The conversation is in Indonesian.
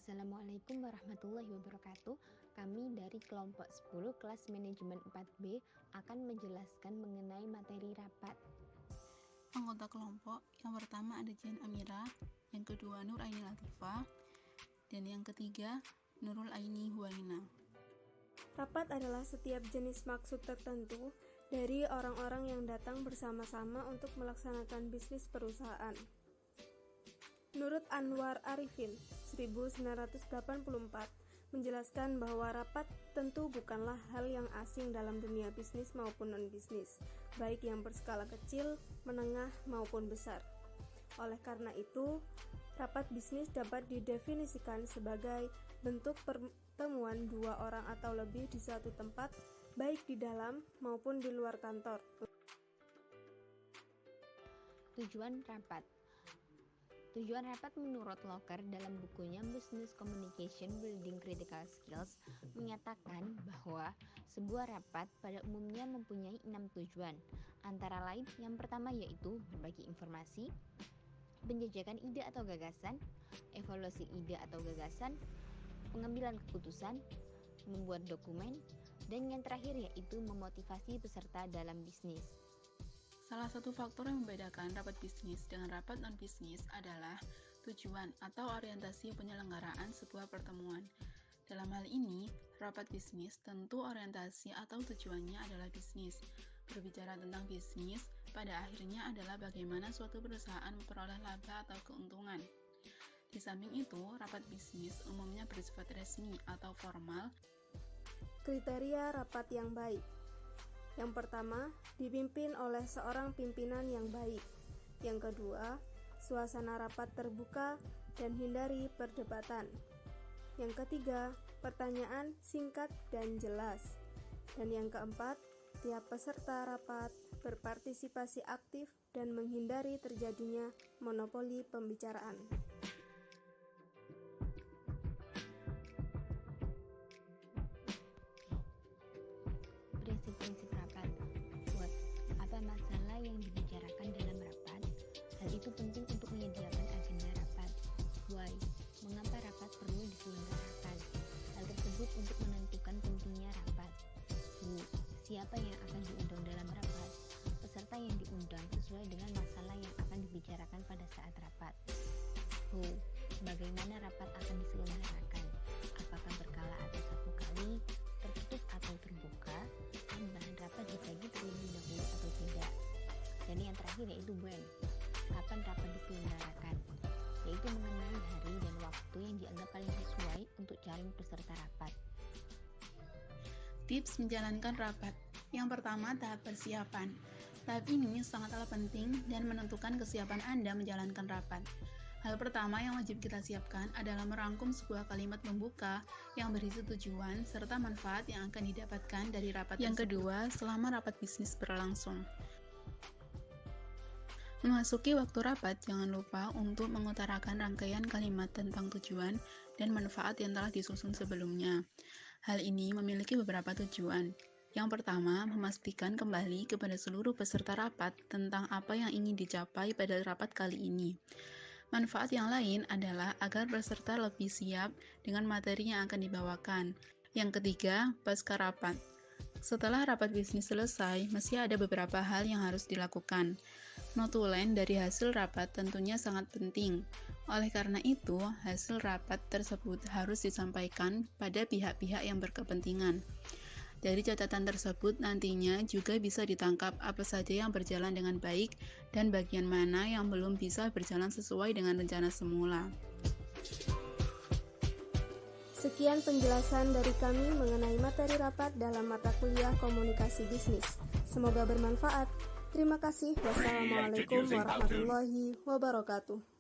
Assalamualaikum warahmatullahi wabarakatuh. Kami dari kelompok 10 kelas manajemen 4B akan menjelaskan mengenai materi rapat. Anggota kelompok yang pertama ada Jen Amira, yang kedua Nur Aini Latifah, dan yang ketiga Nurul Aini Huwaina. Rapat adalah setiap jenis maksud tertentu dari orang-orang yang datang bersama-sama untuk melaksanakan bisnis perusahaan. Menurut Anwar Arifin, 1984, menjelaskan bahwa rapat tentu bukanlah hal yang asing dalam dunia bisnis maupun non-bisnis, baik yang berskala kecil, menengah, maupun besar. Oleh karena itu, rapat bisnis dapat didefinisikan sebagai bentuk pertemuan dua orang atau lebih di satu tempat, baik di dalam maupun di luar kantor. Tujuan rapat menurut Locker dalam bukunya Business Communication Building Critical Skills menyatakan bahwa sebuah rapat pada umumnya mempunyai 6 tujuan. Antara lain, yang pertama yaitu berbagi informasi, penjajakan ide atau gagasan, evaluasi ide atau gagasan, pengambilan keputusan, membuat dokumen, dan yang terakhir yaitu memotivasi peserta dalam bisnis. Salah satu faktor yang membedakan rapat bisnis dengan rapat non-bisnis adalah tujuan atau orientasi penyelenggaraan sebuah pertemuan. Dalam hal ini, rapat bisnis tentu orientasi atau tujuannya adalah bisnis. Berbicara tentang bisnis, pada akhirnya adalah bagaimana suatu perusahaan memperoleh laba atau keuntungan. Di samping itu, rapat bisnis umumnya bersifat resmi atau formal. Kriteria rapat yang baik. Yang pertama, dipimpin oleh seorang pimpinan yang baik. Yang kedua, suasana rapat terbuka dan hindari perdebatan. Yang ketiga, pertanyaan singkat dan jelas. Dan yang keempat, tiap peserta rapat berpartisipasi aktif dan menghindari terjadinya monopoli pembicaraan. Prinsip-prinsip rapat. What? Apa masalah yang dibicarakan dalam rapat? Hal itu penting untuk menyediakan agenda rapat. Why? Mengapa rapat perlu diselenggarakan? Hal tersebut untuk menentukan pentingnya rapat. Who? Siapa yang akan diundang dalam rapat? Peserta yang diundang sesuai dengan masalah yang akan dibicarakan pada saat rapat. Who? Bagaimana rapat akan diselenggarakan? Apakah berkala atau satu kali, tertutup atau terbuka, dan bahan rapat dibagi terlebih dahulu atau tidak. Dan yang terakhir yaitu when, kapan rapat diselenggarakan, yaitu mengenai hari dan waktu yang dianggap paling sesuai untuk calon peserta rapat. Tips menjalankan rapat. Yang pertama, tahap persiapan. Tahap ini sangatlah penting dan menentukan kesiapan Anda menjalankan rapat. Hal pertama yang wajib kita siapkan adalah merangkum sebuah kalimat pembuka yang berisi tujuan serta manfaat yang akan didapatkan dari rapat. Yang kedua, selama rapat bisnis berlangsung. Memasuki waktu rapat, jangan lupa untuk mengutarakan rangkaian kalimat tentang tujuan dan manfaat yang telah disusun sebelumnya. Hal ini memiliki beberapa tujuan. Yang pertama, memastikan kembali kepada seluruh peserta rapat tentang apa yang ingin dicapai pada rapat kali ini. Manfaat yang lain adalah agar peserta lebih siap dengan materi yang akan dibawakan. Yang ketiga, pasca rapat. Setelah rapat bisnis selesai, masih ada beberapa hal yang harus dilakukan. Notulen dari hasil rapat tentunya sangat penting. Oleh karena itu, hasil rapat tersebut harus disampaikan pada pihak-pihak yang berkepentingan. Dari catatan tersebut nantinya juga bisa ditangkap apa saja yang berjalan dengan baik dan bagian mana yang belum bisa berjalan sesuai dengan rencana semula. Sekian penjelasan dari kami mengenai materi rapat dalam mata kuliah komunikasi bisnis. Semoga bermanfaat. Terima kasih. Wassalamualaikum warahmatullahi wabarakatuh.